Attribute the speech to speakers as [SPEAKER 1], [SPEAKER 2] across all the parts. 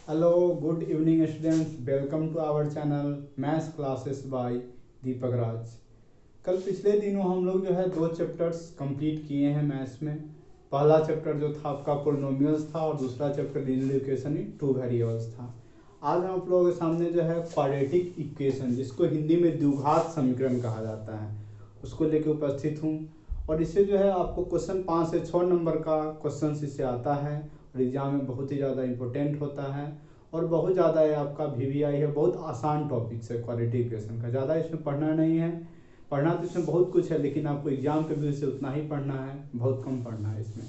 [SPEAKER 1] Hello good evening students, welcome to our channel maths classes by Deepak Raj. कल पिछले दिनों हम लोग जो है 2 चैप्टर्स कंप्लीट किए हैं मैथ्स में। पहला चैप्टर जो था आपका पोलिनोमियल्स था और दूसरा chapter linear equation in 2 variables था। आज हम आप लोगों के सामने जो है क्वाड्रेटिक इक्वेशन, जिसको हिंदी में द्विघात समीकरण कहा जाता है, उसको लेकर उपस्थित हूँ। और इससे जो है आपको क्वेश्चन 5 से 6 नंबर का क्वेश्चन इससे आता है और एग्जाम में बहुत ही ज़्यादा इंपॉर्टेंट होता है और बहुत ज़्यादा है आपका VVI है। बहुत आसान टॉपिक्स है क्वाड्रेटिक इक्वेशन का, ज़्यादा इसमें पढ़ना नहीं है। पढ़ना तो इसमें बहुत कुछ है, लेकिन आपको एग्जाम के व्यू से उतना ही पढ़ना है, बहुत कम पढ़ना है इसमें।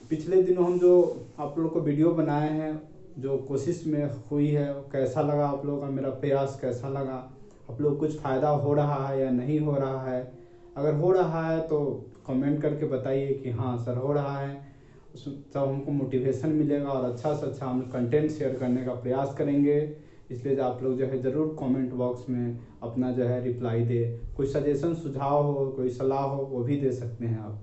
[SPEAKER 1] पिछले दिनों हम जो आप लोगों को वीडियो बनाए हैं, जो कोशिश में हुई है, कैसा लगा आप लोगों का, मेरा प्रयास कैसा लगा, आप लोग कुछ फ़ायदा हो रहा है या नहीं हो रहा है। अगर हो रहा है तो कमेंट करके बताइए कि हाँ सर हो रहा है, तब हमको मोटिवेशन मिलेगा और अच्छा से अच्छा हम कंटेंट शेयर करने का प्रयास करेंगे। इसलिए आप लोग जो है ज़रूर कमेंट बॉक्स में अपना जो है रिप्लाई दे। कोई सजेशन सुझाव हो, कोई सलाह हो, वो भी दे सकते हैं आप।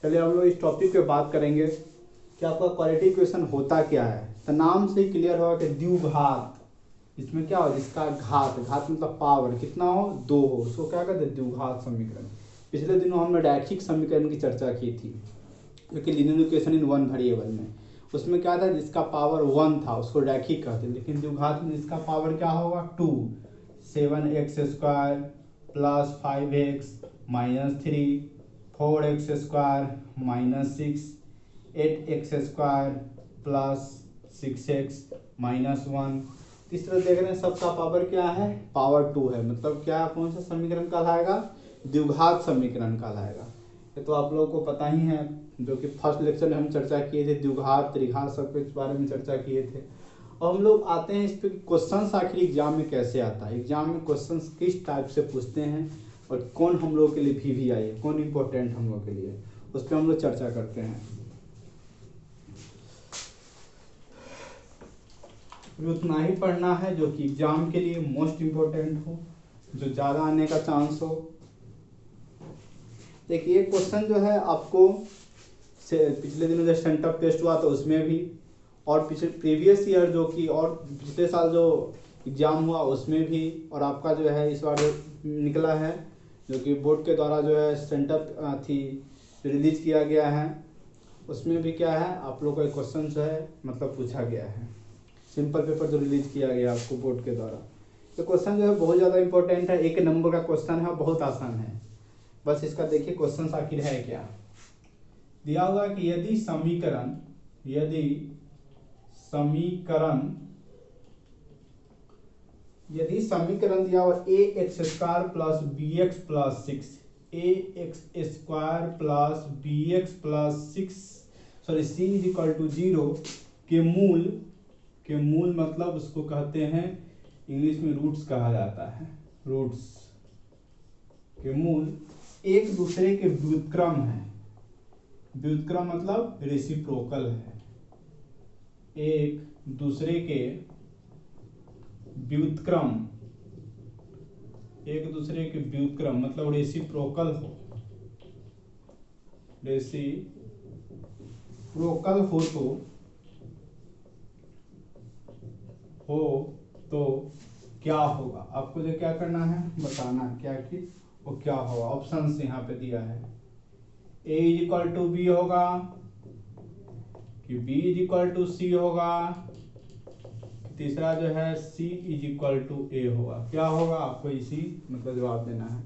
[SPEAKER 1] चलिए हम लोग इस टॉपिक पे बात करेंगे कि आपका क्वाड्रेटिक इक्वेशन होता क्या है। तो नाम से क्लियर होगा कि द्विघात, इसमें क्या हो, जिसका घात, घात मतलब पावर कितना हो, 2 हो, उसको क्या कहते हैं, द्विघात समीकरण। पिछले दिनों हमने रैखिक समीकरण की चर्चा की थी, जो कि लीनियर इक्वेशन इन 1 वेरिएबल में, उसमें क्या था, जिसका पावर 1 था उसको रैखिक कहते हैं। लेकिन द्विघात में जिसका पावर क्या होगा, 2, 7x² plus 5x minus 3, 4x² minus 6, 8x² plus 6x minus 1। इस तरह देख रहे हैं सबका पावर क्या है, पावर 2 है। मतलब क्या, कौन सा समीकरण कहलाएगा, द्विघात समीकरण कहलाएगा। ये तो आप लोगों को पता ही है, जो कि फर्स्ट लेक्चर में हम चर्चा किए थे, द्विघात त्रिघात सब के बारे में चर्चा किए थे। और हम लोग आते हैं इस पर क्वेश्चन आखिर एग्जाम में कैसे आता है, एग्जाम में क्वेश्चन किस टाइप से पूछते हैं और कौन हम लोग के लिए VVI है, कौन इम्पोर्टेंट हम लोग के लिए, उस पर हम लोग चर्चा करते हैं। उतना ही पढ़ना है जो कि एग्जाम के लिए मोस्ट इम्पोर्टेंट हो, जो ज़्यादा आने का चांस हो। देखिए क्वेश्चन जो है आपको पिछले दिनों जो सेंटअप टेस्ट हुआ था उसमें भी, और पिछले प्रीवियस ईयर जो कि और पिछले साल जो एग्ज़ाम हुआ उसमें भी, और आपका जो है इस बार निकला है जो कि बोर्ड के द्वारा जो है सेंटअप थी रिलीज किया गया है, उसमें भी क्या है, आप लोग का क्वेश्चन जो है मतलब पूछा गया है। सिंपल पेपर जो रिलीज किया गया आपको बोर्ड के द्वारा, तो क्वेश्चन जो है बहुत ज़्यादा इंपॉर्टेंट है, 1 नंबर का क्वेश्चन है, बहुत आसान है। बस इसका देखिए क्वेश्चन आखिर है क्या। दिया होगा कि यदि समीकरण दिया हुआ ax² plus bx plus 6, ax² plus bx plus 6 sorry c is equal to 0 के मूल मतलब उसको कहते हैं इंग्लिश में रूट्स कहा जाता है। रूट्स के मूल एक दूसरे के व्युत्क्रम है। व्युत्क्रम मतलब रेसिप्रोकल है, एक दूसरे के व्युत्क्रम, एक दूसरे के व्युत्क्रम मतलब रेसिप्रोकल हो तो क्या होगा, आपको जो क्या करना है बताना है क्या कि वो क्या होगा। ऑप्शन यहाँ पे दिया है, a is equal to B होगा कि b is equal to C होगा, तीसरा जो है c is equal to a होगा। क्या होगा, आपको इसी मतलब जवाब देना है।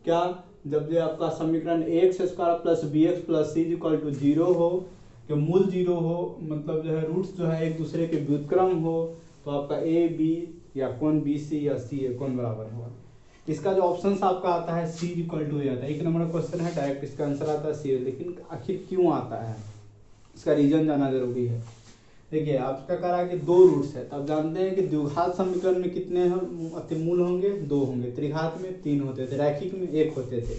[SPEAKER 1] क्या, जब जो आपका समीकरण ax² plus bx plus c is equal to 0 हो, कि मूल 0 हो, मतलब जो है रूट्स जो है एक दूसरे के व्युत्क्रम हो, तो आपका a b या कौन BC या C कौन बराबर होगा। इसका जो ऑप्शन आपका आता है C इक्वल टू आता है। 1 नंबर का क्वेश्चन है, डायरेक्ट इसका आंसर आता है C। लेकिन आखिर क्यों आता है, इसका रीजन जाना जरूरी है। देखिए आपका कह रहा है कि 2 रूट्स है, तो आप जानते हैं कि द्विघात समीकरण में कितने मूल होंगे, 2 होंगे। त्रिघात में 3 होते थे, रैखिक में 1 होते थे।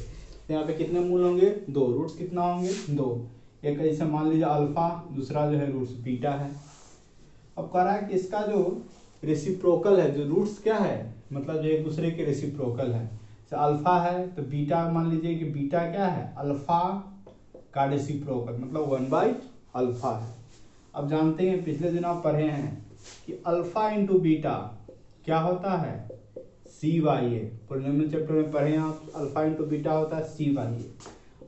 [SPEAKER 1] तो यहाँ पे कितने मूल होंगे, 2। रूट्स कितना होंगे, 2। एक जैसे मान लीजिए अल्फा, दूसरा जो है रूट्स बीटा है। अब कह रहा है कि इसका जो रेसिप्रोकल है, जो रूट्स क्या है, मतलब जो एक दूसरे के रेसिप्रोकल है। जैसे अल्फा है तो बीटा, मान लीजिए कि बीटा क्या है, अल्फा का रेसिप्रोकल मतलब 1/α है। अब जानते हैं पिछले दिन आप पढ़े हैं कि अल्फा इंटू बीटा क्या होता है, C by A. Polynomial chapter में पढ़े आप, अल्फा इंटू बीटा होता है C by A.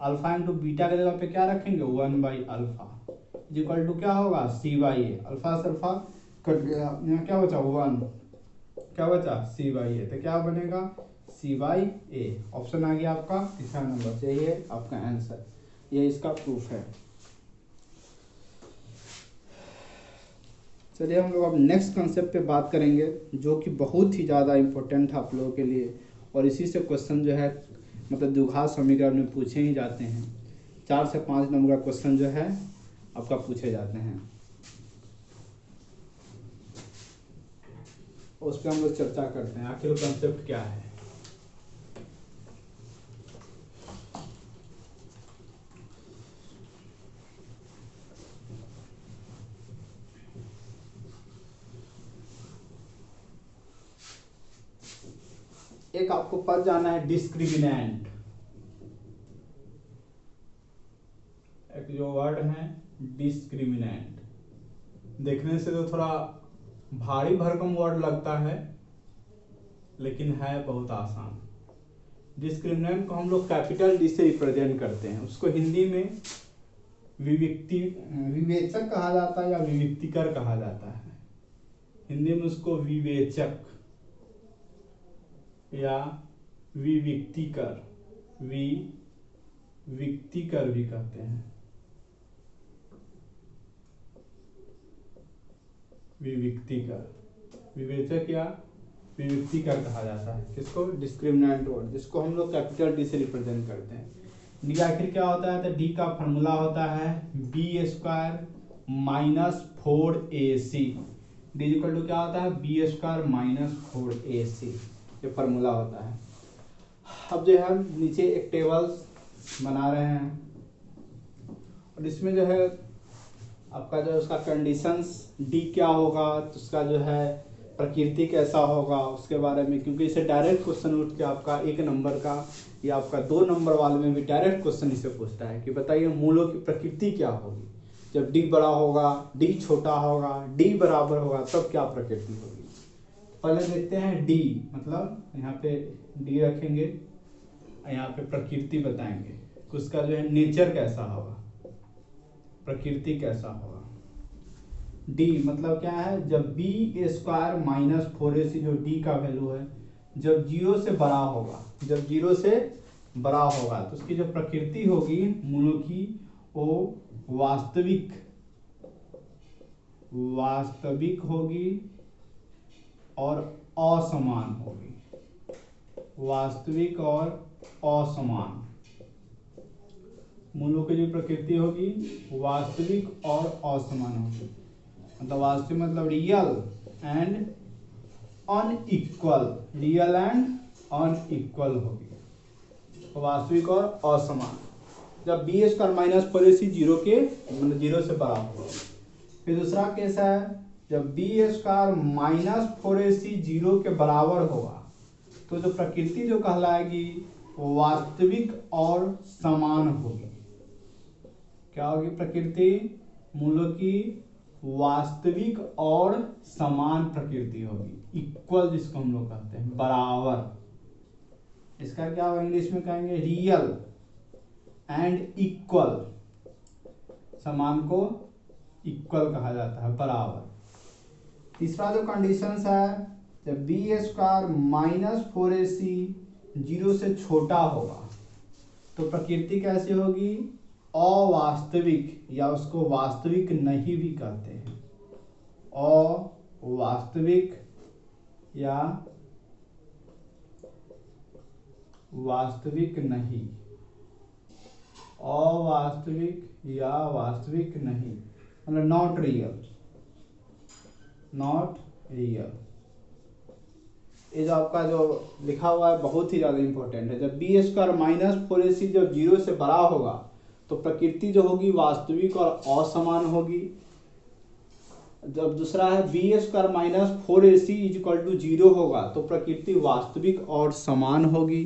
[SPEAKER 1] Alpha into beta के जगह पे क्या रखेंगे, 1/अल्फा इक्वल टू क्या होगा, सी बाई ए। अल्फा से अल्फा कट गया, यहाँ क्या बचा 1, क्या बचा सी बाई ए, तो क्या बनेगा सी बाई ए। ऑप्शन आ गया आपका तीसरा नंबर से, ये आपका आंसर, ये इसका प्रूफ है। चलिए हम लोग अब नेक्स्ट कंसेप्ट पे बात करेंगे, जो कि बहुत ही ज़्यादा इम्पोर्टेंट है आप लोगों के लिए, और इसी से क्वेश्चन जो है मतलब द्विघात समीकरण में पूछे ही जाते हैं। 4 से 5 नंबर का क्वेश्चन जो है आपका पूछे जाते हैं, उस पर हम लोग चर्चा करते हैं आखिर कंसेप्ट क्या है। एक आपको पद जाना है डिस्क्रिमिनेंट, एक जो वर्ड है डिस्क्रिमिनेंट, देखने से तो थोड़ा भारी भरकम वर्ड लगता है, लेकिन है बहुत आसान। डिस्क्रिमिनेंट को हम लोग कैपिटल डी से रिप्रेजेंट करते हैं, उसको हिंदी में विवेचक कहा जाता है या विविक्तिकर कहा जाता है। हिंदी में उसको विवेचक या विविक्तिकर भी कहते हैं। विविक्तिकर, विवेचक या विविक्तिकर कहा जाता है किसको, डिस्क्रिमिनेंट वर्ड, जिसको हम लोग कैपिटल डी से रिप्रेजेंट करते हैं। डी आखिर क्या होता है, तो डी का फॉर्मूला होता है B square minus 4ac। D equal to क्या होता है, बी स्क्वायर माइनस 4ac, ये फॉर्मूला होता है। अब जो है हम नीचे एक टेबल बना रहे हैं, और इसमें जो है आपका जो उसका कंडीशंस डी क्या होगा, तो उसका जो है प्रकृति कैसा होगा उसके बारे में, क्योंकि इसे डायरेक्ट क्वेश्चन उठ के आपका 1 नंबर का या आपका 2 नंबर वाले में भी डायरेक्ट क्वेश्चन इसे पूछता है कि बताइए मूलों की प्रकृति क्या होगी, जब डी बड़ा होगा, डी छोटा होगा, डी बराबर होगा, तब क्या प्रकृति होगी। पहले देखते हैं डी, मतलब यहाँ पे डी रखेंगे, यहाँ पे प्रकृति बताएंगे, उसका जो है नेचर कैसा होगा, प्रकृति कैसा होगा। डी मतलब क्या है, जब बी स्क्वायर माइनस 4ac जो डी का वैल्यू है, जब 0 से बड़ा होगा, जब 0 से बड़ा होगा तो उसकी जो प्रकृति होगी मूलों की, वो वास्तविक होगी और असमान होगी, वास्तविक और असमान। मूलों की जो प्रकृति होगी वास्तविक और असमान होगी, मतलब वास्तविक मतलब real and unequal, real and unequal होगी, वास्तविक और असमान। जब बी स्क्वायर माइनस 4ac 0 के मतलब 0 से बड़ा होगा। फिर दूसरा केस है, जब बी स्क्वायर माइनस 4ac 0 के बराबर होगा, तो जो प्रकृति जो कहलाएगी वास्तविक और समान होगी। क्या होगी प्रकृति, मूलों की वास्तविक और समान प्रकृति होगी, इक्वल जिसको हम लोग कहते हैं, बराबर। इसका क्या होगा इंग्लिश में कहेंगे रियल एंड इक्वल, समान को इक्वल कहा जाता है, बराबर। तीसरा जो कंडीशंस है, जब बी स्क्वायर माइनस 4ac 0 से छोटा होगा तो प्रकृति कैसी होगी, अवास्तविक, या उसको वास्तविक नहीं भी कहते हैं, अवास्तविक या वास्तविक नहीं, अवास्तविक या वास्तविक नहीं, मतलब नॉट रियल, नॉट रियल। ये जो आपका जो लिखा हुआ है बहुत ही ज़्यादा इंपॉर्टेंट है। जब बी स्क्वायर माइनस 4ac जब 0 से बड़ा होगा तो प्रकृति जो होगी वास्तविक और असमान होगी। जब दूसरा है B square minus 4ac equal to 0 होगा तो प्रकृति वास्तविक और समान होगी।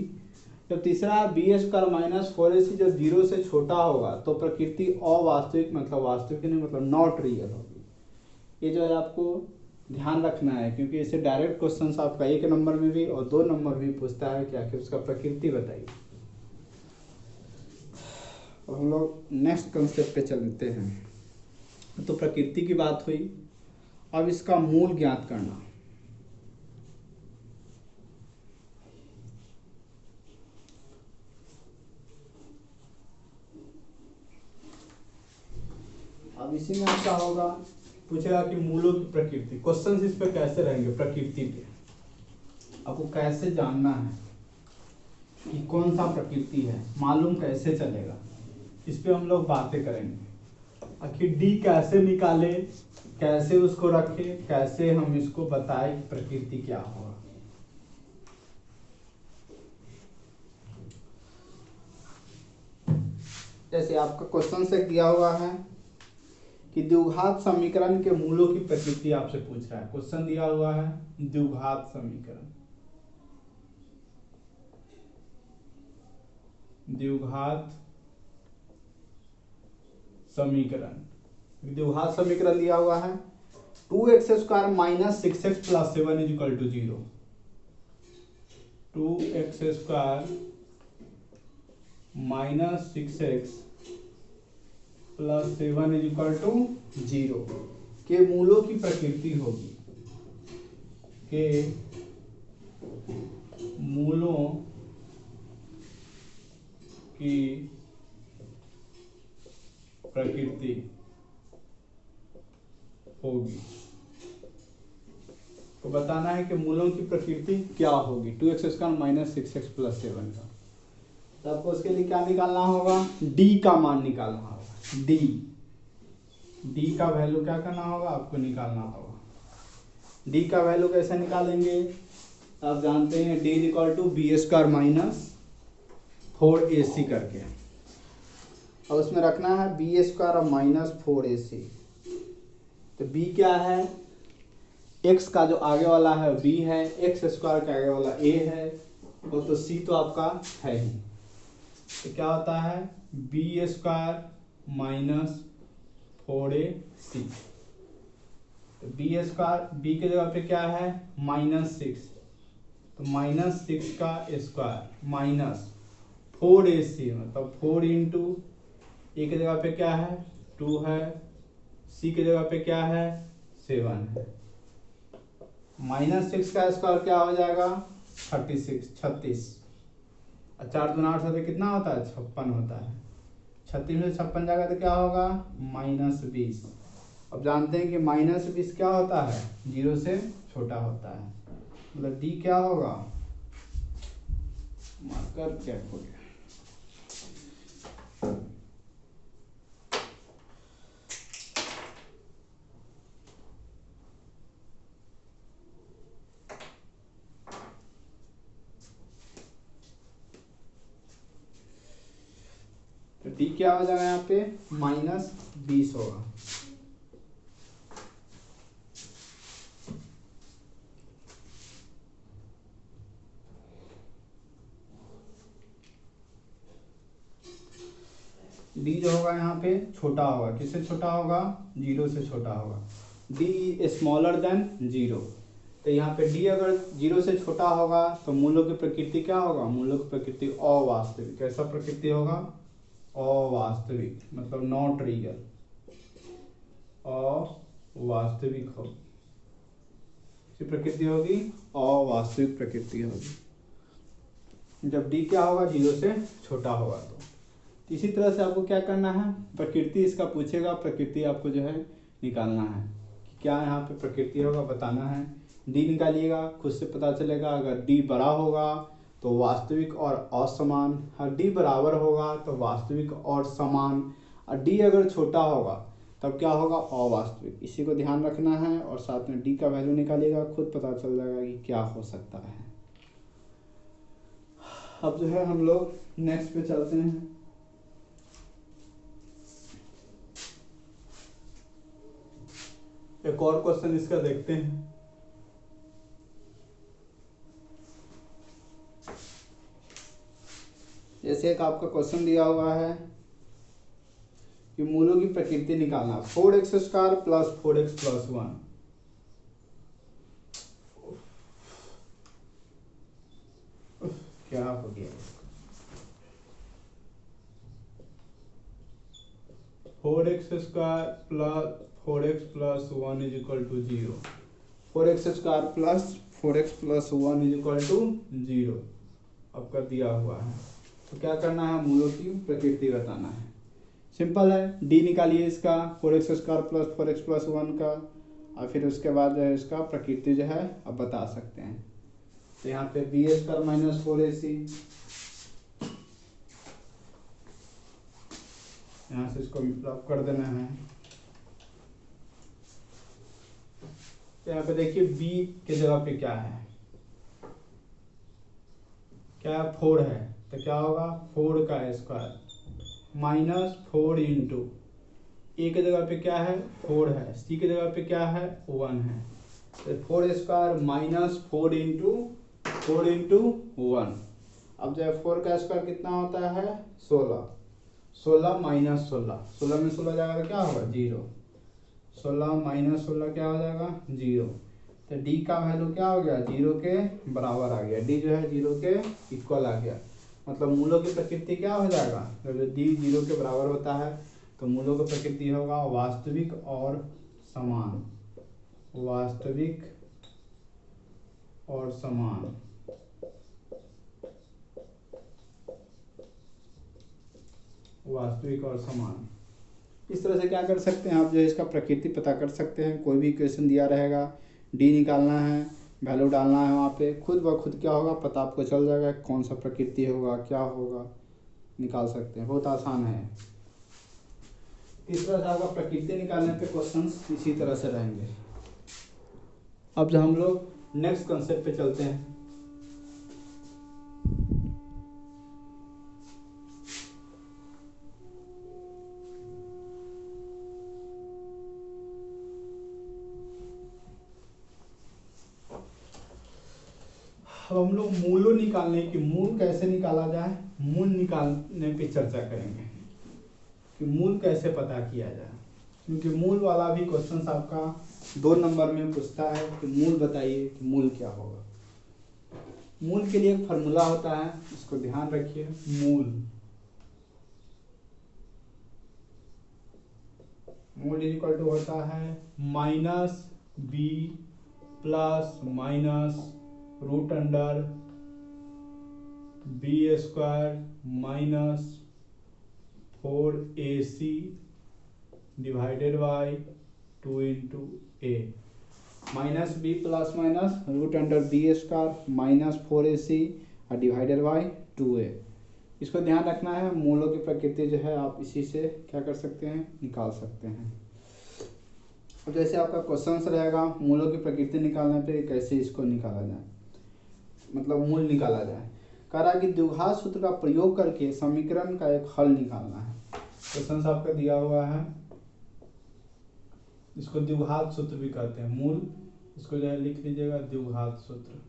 [SPEAKER 1] जब तीसरा है बी स्क्वायर माइनस 4ac जब 0 से छोटा होगा तो प्रकृति अवास्तविक मतलब वास्तविक नहीं, मतलब नॉट रियल होगी। ये जो है आपको ध्यान रखना है, क्योंकि इसे डायरेक्ट क्वेश्चन आपका 1 नंबर में भी और 2 नंबर भी पूछता है कि आखिर उसका प्रकृति बताइए। और हम लोग नेक्स्ट कंसेप्ट पे चलते हैं। तो प्रकृति की बात हुई, अब इसका मूल ज्ञात करना। अब इसी में क्या होगा, पूछेगा कि मूलों की प्रकृति। क्वेश्चन इस पे कैसे रहेंगे, प्रकृति पे आपको कैसे जानना है कि कौन सा प्रकृति है, मालूम कैसे चलेगा, इस पे हम लोग बातें करेंगे। आखिर डी कैसे निकाले, कैसे उसको रखे, कैसे हम इसको बताएं कि प्रकृति क्या होगा। जैसे आपका क्वेश्चन से दिया हुआ है कि द्विघात समीकरण के मूलों की प्रकृति आपसे पूछ रहा है। क्वेश्चन दिया हुआ है द्विघात समीकरण, द्विघात समीकरण, द्विघात समीकरण दिया हुआ है 2x² minus 6x plus 7 is equal to 0। 2x² minus 6x plus 7 is equal to 0 के मूलों की प्रकृति होगी, के मूलों की प्रकृति होगी। तो बताना है कि मूलों की प्रकृति क्या होगी 2x² माइनस 6x प्लस 7 का। तो आपको उसके लिए क्या निकालना होगा, d का मान निकालना होगा। d का वैल्यू क्या करना होगा, आपको निकालना होगा। d का वैल्यू कैसे निकालेंगे, आप जानते हैं d equal to b² minus 4ac करके। अब उसमें रखना है b² और माइनस 4ac। तो b क्या है, x का जो आगे वाला है b है, x² का आगे वाला a है, और तो c तो आपका है ही। तो क्या होता है b² माइनस 4ac। तो b के जगह पे क्या है -6, तो -6 का स्क्वायर माइनस 4ac मतलब 4 इंटू ए के जगह पे क्या है 2 है, सी के जगह पे क्या है 7 है। -6 का स्क्वायर क्या हो जाएगा 36 और 4 दूना 8 से कितना होता है 56 होता है। 36 में 56 जाएगा तो क्या होगा -20। अब जानते हैं कि -20 क्या होता है 0 से छोटा होता है, मतलब डी क्या होगा, मार्कर क्या हो गया, तो डी क्या हो जाएगा यहाँ पे -20 होगा। डी जो होगा यहाँ पे छोटा होगा, किससे छोटा होगा 0 से छोटा होगा, डी स्मॉलर देन 0। तो यहाँ पे डी अगर 0 से छोटा होगा तो मूलों की प्रकृति क्या होगा, मूलों की प्रकृति अवास्तविक। कैसा प्रकृति होगा अवास्तविक, मतलब नॉट रियल, अवास्तविक होगी, प्रकृति होगी अवास्तविक प्रकृति होगी जब डी क्या होगा 0 से छोटा होगा। तो इसी तरह से आपको क्या करना है, प्रकृति इसका पूछेगा, प्रकृति आपको जो है निकालना है कि क्या यहाँ पे प्रकृति होगा, बताना है। डी निकालिएगा, खुद से पता चलेगा। अगर डी बड़ा होगा तो वास्तविक और असमान, और डी बराबर होगा तो वास्तविक और समान, और डी अगर छोटा होगा तब क्या होगा अवास्तविक। इसी को ध्यान रखना है और साथ में डी का वैल्यू निकालिएगा, खुद पता चल जाएगा कि क्या हो सकता है। अब जो है हम लोग नेक्स्ट पे चलते हैं। एक और क्वेश्चन इसका देखते हैं। जैसे एक आपका क्वेश्चन दिया हुआ है कि मूलों की प्रकृति निकालना 4x² प्लस 4x प्लस 1। क्या हो गया, 4x square plus 4x plus 1 is equal to 0। 4x square plus 4x plus 1 is equal to 0 आपका दिया हुआ है। तो क्या करना है, मूलों की प्रकृति बताना है। सिंपल है, डी निकालिए इसका 4x square plus 4x plus 1 का, और फिर उसके बाद जो है इसका प्रकृति जो है अब बता सकते हैं। तो यहाँ पे बी स्क्वायर माइनस 4ac, यहाँ से इसको मतलब कर देना है। यहाँ पे देखिए b के जगह पे क्या है, क्या 4 है, तो क्या होगा 4 का स्क्वायर माइनस 4 इंटू ए के जगह पे क्या है 4 है, सी के जगह पे क्या है 1 है, तो 4 स्क्वायर माइनस 4 इंटू 1। अब जो है 4 का स्क्वायर कितना होता है 16, 16 माइनस 16, 16 में 16 जाएगा तो क्या होगा 0, 16 माइनस 16 क्या हो जाएगा 0। तो डी का वैल्यू क्या हो गया 0 के बराबर आ गया, डी जो है 0 के इक्वल आ गया। मतलब मूलों की प्रकृति क्या हो जाएगा, जब डी 0 के बराबर होता है तो मूलों की प्रकृति होगा वास्तविक और समान, वास्तविक और समान। वास्तविक और समान, इस तरह से क्या कर सकते हैं आप जो है इसका प्रकृति पता कर सकते हैं। कोई भी इक्वेशन दिया रहेगा, डी निकालना है, वैल्यू डालना है, वहाँ पे खुद ब खुद क्या होगा पता आपको चल जाएगा कौन सा प्रकृति होगा क्या होगा, निकाल सकते हैं, बहुत आसान है। इस तरह से आपका प्रकृति निकालने पे क्वेश्चंस इसी तरह से रहेंगे। अब जो हम लोग नेक्स्ट कंसेप्ट पे चलते हैं। अब हम लोग मूलों निकालने की, मूल कैसे निकाला जाए, मूल निकालने पे चर्चा करेंगे कि मूल कैसे पता किया जाए, क्योंकि मूल वाला भी क्वेश्चन आपका 2 नंबर में पूछता है कि मूल बताइए कि मूल क्या होगा। मूल के लिए एक फार्मूला होता है, इसको ध्यान रखिए। मूल इक्वल टू होता है minus B plus minus root under B square minus 4ac divided by 2 into A, minus B plus minus root under B square minus 4ac और डिवाइडेड बाई 2a। इसको ध्यान रखना है, मूलों की प्रकृति जो है आप इसी से क्या कर सकते हैं निकाल सकते हैं। अब जैसे आपका क्वेश्चन रहेगा मूलों की प्रकृति निकालने पे कैसे इसको निकाला जाए, मतलब मूल निकाला जाए। कह रहा है कि द्विघात सूत्र का प्रयोग करके समीकरण का एक हल निकालना है। क्वेश्चन आपका दिया हुआ है, इसको द्विघात सूत्र भी कहते हैं। मूल इसको जो है लिख लीजिएगा द्विघात सूत्र,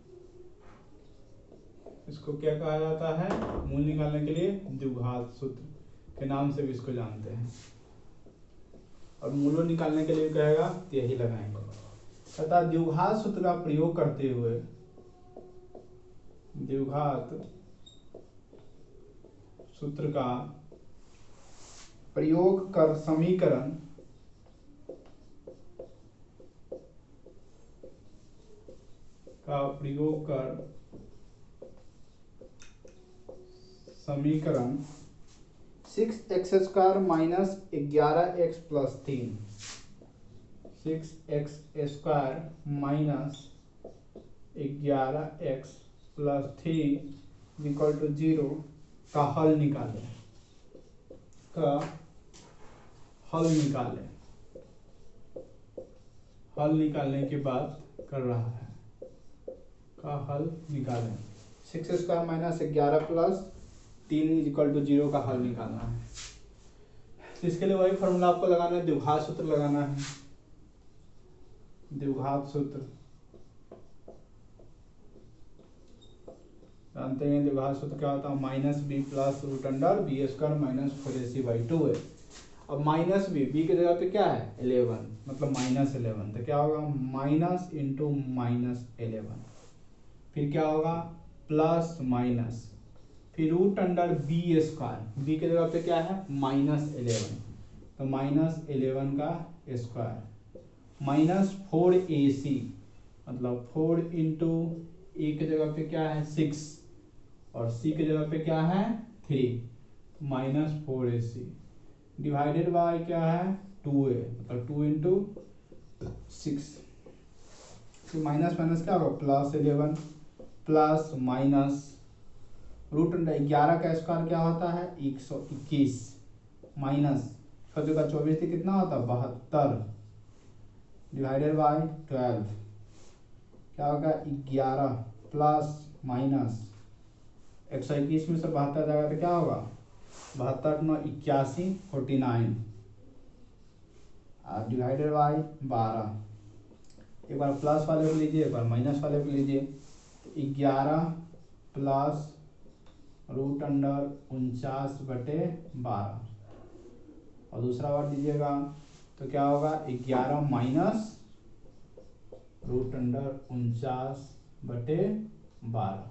[SPEAKER 1] इसको क्या कहा जाता है, मूल निकालने के लिए द्विघात सूत्र के नाम से भी इसको जानते हैं। और मूलों निकालने के लिए कहेगा तो यही लगाएंगे। कहता द्विघात सूत्र का प्रयोग करते हुए, द्विघात सूत्र का प्रयोग कर समीकरण का प्रयोग कर समीकरण 6x square minus 11x plus 3, 6x square minus 11x plus 3 equal to 0 का हल निकालें, हल निकालने की बात कर रहा है, का हल निकालें। 6 square minus 11 plus 3 equal to 0 का हल निकालना है। तो इसके लिए वही फॉर्मूला आपको लगाना है, द्विघात सूत्र लगाना है। द्विघात सूत्र जानते हैं, द्विघात सूत्र क्या होता है, minus B plus root under B square minus 4ac by 2 है। अब माइनस बी के जगह पे क्या है 11, मतलब माइनस 11, तो क्या होगा माइनस इंटू माइनस 11, फिर क्या होगा प्लस माइनस फिर root under B square, B की जगह पे क्या है -11, तो -11 का स्क्वायर -4ac, मतलब 4 इंटू ए की जगह पे क्या है 6 और सी की जगह पे क्या है 3, -4ac डिवाइडेड बाय क्या है 2a, मतलब 2 इंटू 6, तो माइनस माइनस क्या होगा +11 प्लस माइनस रूट अंडर 11 का स्क्वायर क्या होता है 121 माइनस 6 से कितना होता है 72 डिवाइडेड बाय 12, क्या होगा 11 प्लस माइनस 121 में से 72 जाएगा तो क्या होगा 72 9 81 49 डिवाइडेड बाय 12, एक बार प्लस वाले को लीजिए एक बार माइनस वाले को लीजिए, तो 11 प्लस रूट अंडर 49/12 और दूसरा बार दीजिएगा तो क्या होगा 11 माइनस रूट अंडर 49/12,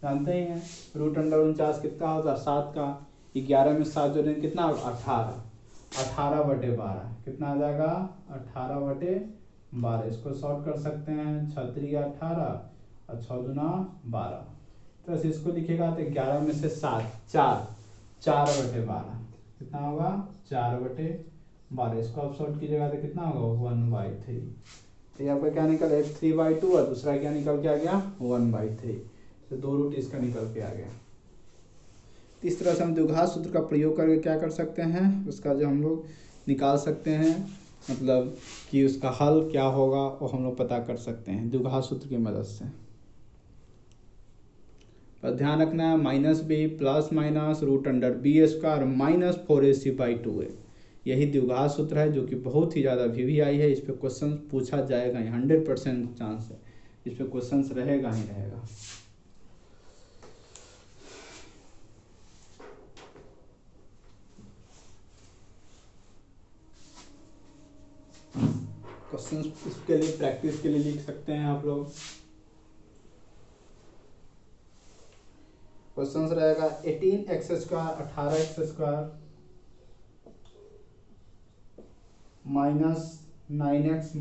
[SPEAKER 1] जानते ही हैं रूट अंडर 49 कितना होता है 7 का, 11 में 7 जोड़ेंगे कितना होगा 18/12 कितना आ जाएगा 18/12, इसको शॉर्ट कर सकते हैं 6 18 और 6 दूना 12, तो ऐसे इसको लिखेगा तो 11 में से 7 4/12 कितना होगा 4/12, इसको आप शॉर्ट कीजिएगा तो कितना होगा 1/3, तो ये आपका क्या निकल एक 3/2 और दूसरा क्या निकल के आ गया 1/3, तो 2 रूट इसका निकल के आ गया। इस तरह से हम द्विघात सूत्र का प्रयोग करके क्या कर सकते हैं उसका जो हम लोग निकाल सकते हैं, मतलब कि उसका हल क्या होगा वो हम लोग पता कर सकते हैं द्विघात सूत्र की मदद से। पर ध्यान रखना है -b plus minus root under B square -4ac/2a, यही द्विघात सूत्र है जो कि बहुत ही ज़्यादा VVI है, इस पर क्वेश्चन पूछा जाएगा ही, 100% चांस है इस पर क्वेश्चन रहेगा ही रहेगा। क्वेश्चन इसके लिए प्रैक्टिस के लिए लिख सकते हैं आप लोग। क्वेश्चन रहेगा 18x² 18x² -9x -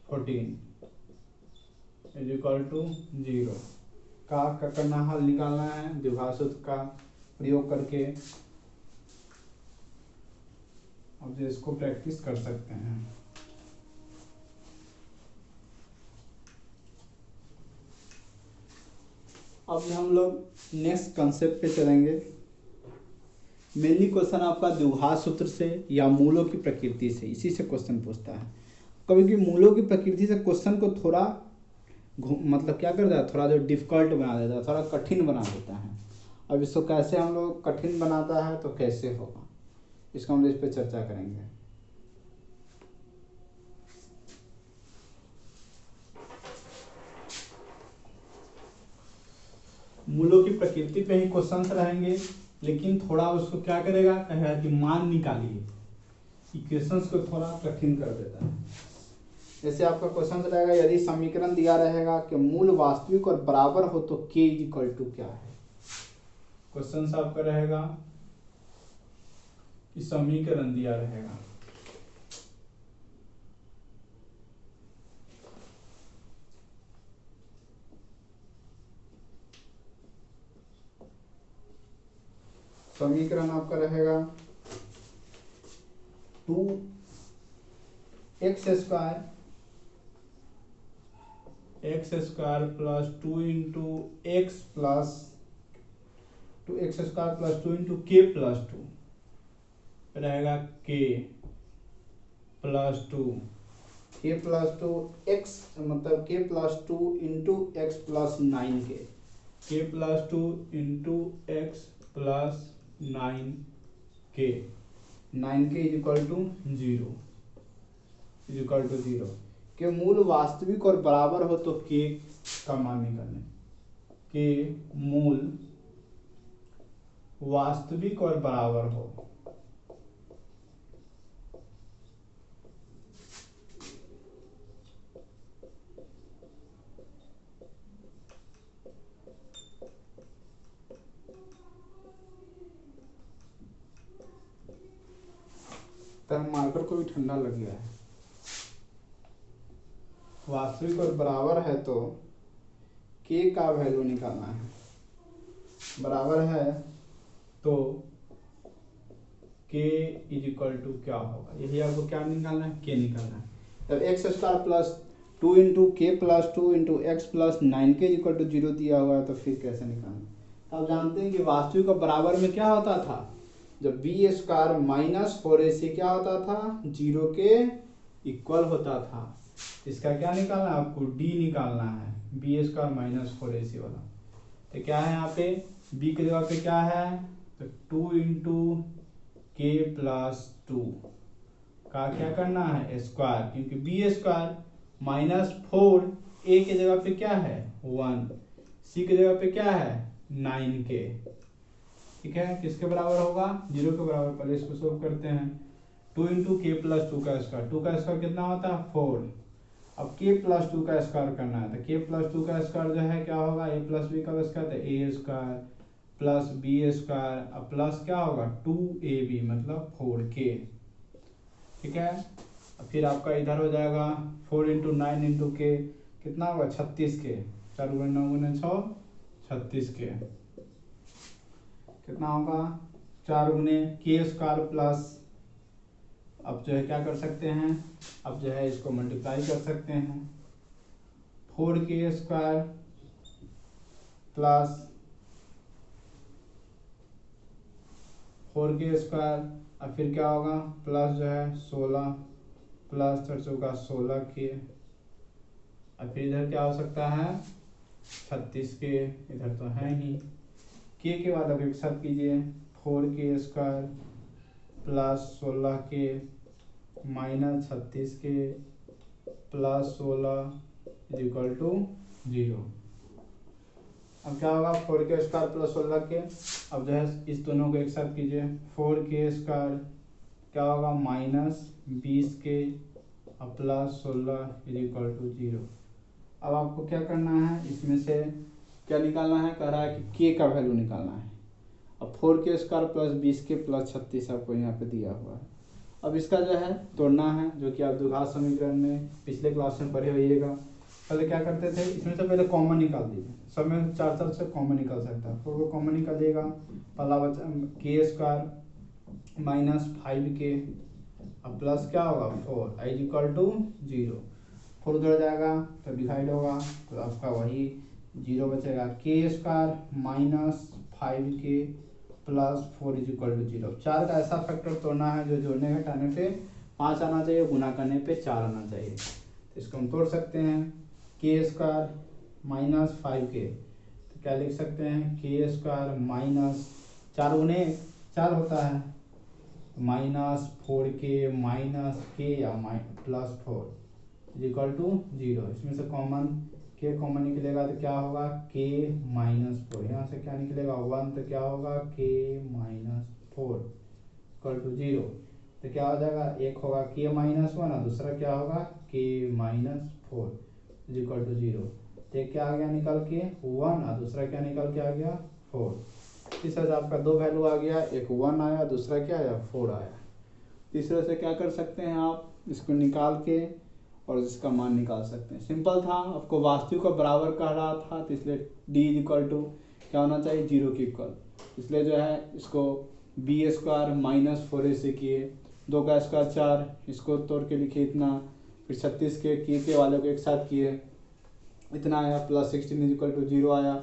[SPEAKER 1] 14 = 0 का करना हल निकालना है द्विघात सूत्र का प्रयोग करके, अब जो इसको प्रैक्टिस कर सकते हैं। अब हम लोग नेक्स्ट कंसेप्ट पे चलेंगे। मेनली क्वेश्चन आपका द्विघात सूत्र से या मूलों की प्रकृति से, इसी से क्वेश्चन पूछता है। कभी कभी मूलों की प्रकृति से क्वेश्चन को थोड़ा मतलब क्या करता है थोड़ा जो डिफिकल्ट बना देता है, थोड़ा कठिन बना देता है। अब इसको कैसे हम लोग कठिन बनाता है तो कैसे होगा इसको हम इस पर चर्चा करेंगे। मूलों की प्रकृति पे ही क्वेश्चंस रहेंगे, लेकिन थोड़ा उसको क्या करेगा कहेगा कि मान निकालिए, इक्वेशंस को थोड़ा कठिन कर देता है। जैसे आपका क्वेश्चन रहेगा यदि समीकरण दिया रहेगा कि मूल वास्तविक और बराबर हो तो k = क्या है। क्वेश्चन आपका रहेगा कि समीकरण दिया रहेगा समीकरण आपका रहेगा 2x² plus 2 into x plus 2x² plus 2 into k plus 2 रहेगा k प्लस 2 x मतलब k plus 2 into x plus 9k, k plus 2 into x plus 9k = 0 के मूल वास्तविक और बराबर हो तो k का मान निकालने, के मूल वास्तविक और बराबर हो पेपर को भी ठंडा लग गया है। वास्तविक और बराबर है तो के का वैल्यू निकालना है। बराबर है तो के इज इक्वल टू क्या होगा, यही आपको क्या निकालना है, के निकालना है। तब एक्स स्क्वायर प्लस 2 इंटू के प्लस 2 इंटू एक्स प्लस 9 के इक्वल टू 0 दिया हुआ है, तो फिर कैसे निकालना। आप जानते हैं कि वास्तविक और बराबर में क्या होता था, जब बी स्क्वायर माइनस 4ac क्या होता था, 0 के इक्वल होता था। इसका क्या निकालना है आपको, डी निकालना है, बी स्क्वायर माइनस 4ac वाला। तो क्या है यहाँ पे, बी की जगह पे क्या है, तो 2 इंटू के प्लस 2 का क्या करना है स्क्वायर, क्योंकि बी स्क्वायर माइनस 4 ए की जगह पे क्या है 1, सी की जगह पे क्या है 9k। ठीक है, किसके बराबर होगा, 0 के बराबर। पहले इसको सोल्व करते हैं। 2 इंटू के प्लस 2 का स्क्वायर, 2 का स्क्वायर कितना होता है 4। अब के प्लस 2 का स्क्वायर करना है, तो के प्लस 2 का स्क्वायर जो है क्या होगा, ए प्लस बी का स्क्वायर, तो ए स्क्वायर प्लस बी स्क्वायर, अब प्लस क्या होगा 2ab मतलब 4k। ठीक है, फिर आपका इधर हो जाएगा 4 इंटू 9 इंटू के कितना होगा 36k, 4 गुणे 9 गुणे 6 36k। कितना होगा 4 गुणे के स्क्वायर प्लस, अब जो है क्या कर सकते हैं, अब जो है इसको मल्टीप्लाई कर सकते हैं, 4k square plus 4k square, अब फिर क्या होगा प्लस जो है 16 प्लस 4 चौका 16k, अब फिर इधर क्या हो सकता है 36k, इधर तो है ही। के बाद अब एक साथ कीजिए, 4k square plus 16k minus 36k plus 16 is equal to 0। अब क्या होगा 4k स्क्वायर प्लस 16k, अब जो है इस दोनों को एक साथ कीजिए, 4k स्क्वायर क्या होगा माइनस 20k अब प्लस 16 इज इक्वल टू 0। अब आपको क्या करना है, इसमें से क्या निकालना है, कह रहा है कि के का वैल्यू निकालना है। अब 4k square plus 20k plus 36 आपको यहाँ पे दिया हुआ है। अब इसका जो है तोड़ना है, जो कि आप द्विघात समीकरण में पिछले क्लास में पढ़े होइएगा। पहले क्या करते थे, इसमें से पहले कॉमन निकाल दीजिए, सब में 4 से कॉमन निकल सकता है। 4 को कॉमन निकालिएगा, पहला बचा के स्क्वायर माइनस 5k अब प्लस क्या होगा 4 इज इक्वल टू 0। 4 उधर जाएगा तो डिवाइड होगा, तो आपका वही 0 बचेगा। K square minus 5k plus 4 is equal to 0। 4 का ऐसा फैक्टर तोड़ना है जो जोड़ने घटाने पे 5 आना चाहिए, गुना करने पे 4 आना चाहिए। तो इसको हम तोड़ सकते हैं, के स्क्वायर माइनस 5k, तो क्या लिख सकते हैं के स्क्वायर माइनस 4 गुने 4 होता है माइनस 4k माइनस के या प्लस 4 इज इक्वल टू 0। इसमें से कॉमन के कॉमन निकलेगा तो क्या होगा के माइनस 4, यहाँ से क्या निकलेगा 1, तो क्या होगा के माइनस 4 इक्वल टू 0। तो क्या हो जाएगा, एक होगा के माइनस 1 और दूसरा क्या होगा के माइनस 4 इज इक्वल टू 0। तो क्या आ गया निकल के 1 और दूसरा क्या निकल के आ गया 4। इस तरह से आपका दो वैल्यू आ गया, एक 1 आया, दूसरा क्या आया 4 आया। तीसरे से क्या कर सकते हैं आप, इसको निकाल के और इसका मान निकाल सकते हैं। सिंपल था, आपको वास्तविक को बराबर कह रहा था, तो इसलिए डी इज इक्वल टू क्या होना चाहिए 0 के इक्वल। इसलिए जो है इसको बी स्क्वायर माइनस 4ac किए, 2 का स्क्वायर 4, इसको तोड़ के लिखे इतना, फिर 36 के वाले को एक साथ किए इतना आया, प्लस 16 इज इक्वल टू 0 आया।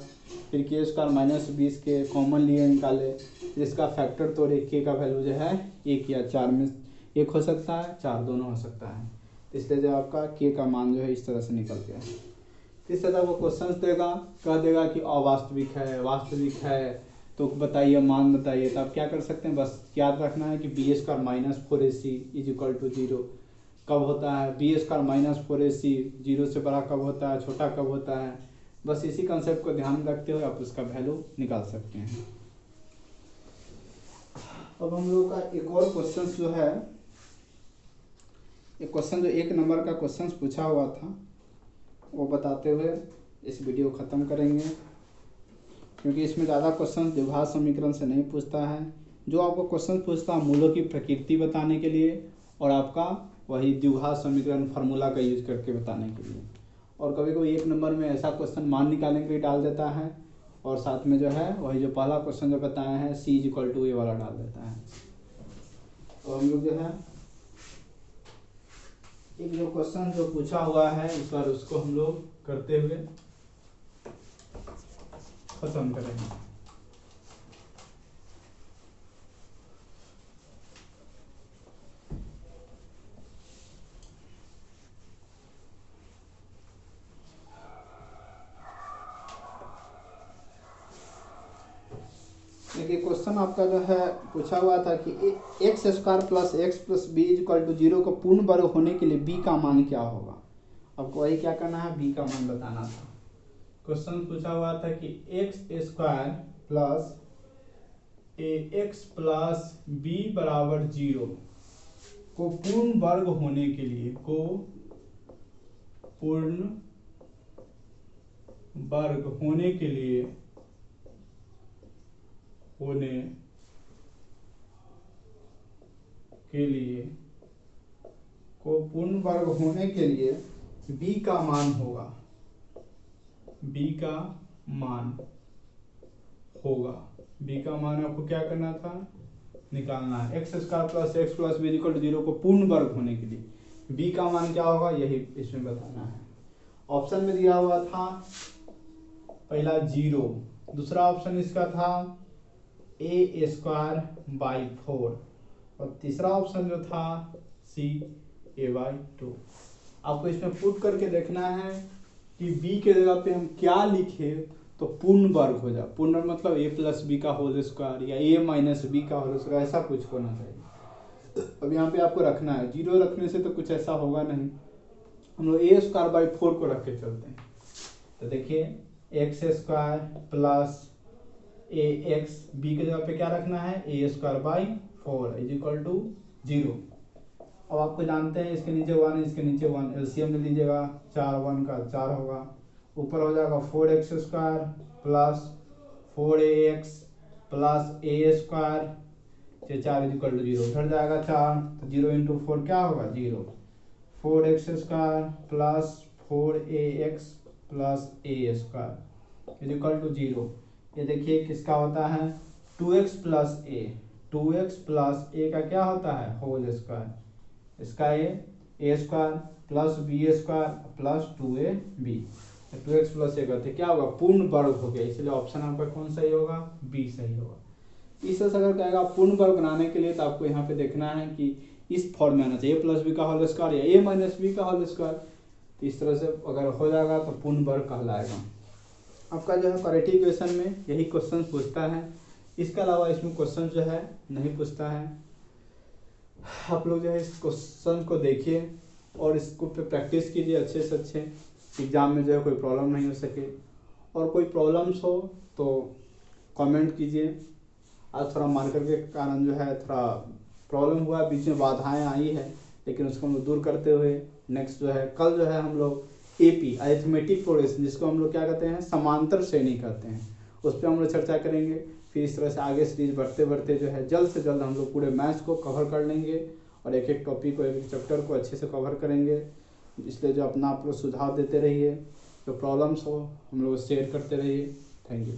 [SPEAKER 1] फिर के स्क्वायर माइनस 20 के कॉमन लिए निकाले, जिसका फैक्टर तोड़े, के का वैल्यू जो है 1 या 4 में 1 हो सकता है, 4 दोनों हो सकता है। इसलिए जो आपका के का मान जो है इस तरह से निकल गया है। इस तरह वो क्वेश्चंस देगा, कह देगा कि अवास्तविक है, वास्तविक है, तो बताइए मान बताइए। तो आप क्या कर सकते हैं, बस याद रखना है कि B square minus 4ac is equal to 0 कब होता है, बी स्क्वायर माइनस 4ac 0 से बड़ा कब होता है, छोटा कब होता है। बस इसी कंसेप्ट को ध्यान रखते हुए आप उसका वैल्यू निकाल सकते हैं। अब हम लोग का एक और क्वेश्चन जो है, एक क्वेश्चन जो 1 नंबर का क्वेश्चन पूछा हुआ था वो बताते हुए इस वीडियो ख़त्म करेंगे, क्योंकि इसमें ज़्यादा क्वेश्चन द्विघात समीकरण से नहीं पूछता है। जो आपको क्वेश्चन पूछता है मूलों की प्रकृति बताने के लिए और आपका वही द्विघात समीकरण फार्मूला का यूज करके बताने के लिए। और कभी कभी 1 नंबर में ऐसा क्वेश्चन मान निकालने के लिए डाल देता है और साथ में जो है वही जो पहला क्वेश्चन जो बताया है C=A वाला डाल देता है। तो हम लोग जो है एक जो क्वेश्चन जो पूछा हुआ है इस बार उसको हम लोग करते हुए खत्म करेंगे। देखिए क्वेश्चन आपका जो है पूछा हुआ था कि x² + x + b = 0 का पूर्ण वर्ग होने के लिए b का मान क्या होगा। आपको वही क्या करना है, b का मान बताना था। क्वेश्चन पूछा हुआ था कि x² + ax + b = 0 को पूर्ण वर्ग होने के लिए b का मान होगा। b का मान आपको क्या करना था, निकालना है। x² + x + b = 0 को पूर्ण वर्ग होने के लिए b का मान क्या होगा यही इसमें बताना है। ऑप्शन में दिया हुआ था पहला 0, दूसरा ऑप्शन इसका था a²/4 और तीसरा ऑप्शन जो था C/A/2। आपको इसमें पुट करके देखना है कि b के जगह पे हम क्या लिखे तो पूर्ण वर्ग हो जाए। पूर्ण मतलब a + b का होल स्क्वायर या a - b का होल स्क्वायर, ऐसा कुछ होना चाहिए। अब यहाँ पे आपको रखना है, 0 रखने से तो कुछ ऐसा होगा नहीं। हम लोग a²/4 को रख के चलते हैं। तो देखिए x² + ax, b के जगह पे क्या रखना है a²/4 = 0। अब आपको जानते हैं इसके नीचे 1 इसके नीचे 1, एलसीएम ले लीजिएगा, 4 1 का 4 होगा, ऊपर हो जाएगा 4x² + 4ax + a², 4 = 0, उधर जाएगा 4 तो 0 × 4 क्या होगा 0। 4x² + 4ax + a² = 0। ये देखिए किसका होता है 2x + a, 2x + a का क्या होता है होल स्क्वायर, इसका a² + b² + 2ab, 2x + a करते क्या होगा पूर्ण वर्ग हो गया, इसलिए ऑप्शन आपका कौन सही होगा, बी सही होगा। इस तरह से अगर कहेगा पूर्ण वर्ग बनाने के लिए तो आपको यहाँ पे देखना है कि इस फॉर्म में आना चाहिए a + b का होल स्क्वायर या a - b का होल स्क्वायर। तो इस तरह से अगर हो जाएगा तो पूर्ण वर्ग कहलाएगा। आपका जो है करेक्ट इक्वेशन में यही क्वेश्चन पूछता है, इसके अलावा इसमें क्वेश्चन जो है नहीं पूछता है। आप लोग जो है इस क्वेश्चन को देखिए और इसको पे प्रैक्टिस कीजिए अच्छे से अच्छे, एग्जाम में जो है कोई प्रॉब्लम नहीं हो सके। और कोई प्रॉब्लम्स हो तो कमेंट कीजिए। आज थोड़ा मार्कर के कारण जो है थोड़ा प्रॉब्लम हुआ, बीच में बाधाएं आई है, लेकिन उसको हम लोग दूर करते हुए नेक्स्ट जो है कल जो है हम लोग AP अरिथमेटिक प्रोग्रेशन, जिसको हम लोग क्या कहते हैं समांतर श्रेणी कहते हैं, उस पर हम लोग चर्चा करेंगे। फिर इस तरह से आगे सीरीज बढ़ते बढ़ते जो है जल्द से जल्द हम लोग पूरे मैथ्स को कवर कर लेंगे और एक एक टॉपिक को, एक एक चैप्टर को अच्छे से कवर करेंगे। इसलिए जो अपना आप लोग सुझाव देते रहिए, जो प्रॉब्लम्स हो हम लोग शेयर करते रहिए। Thank you.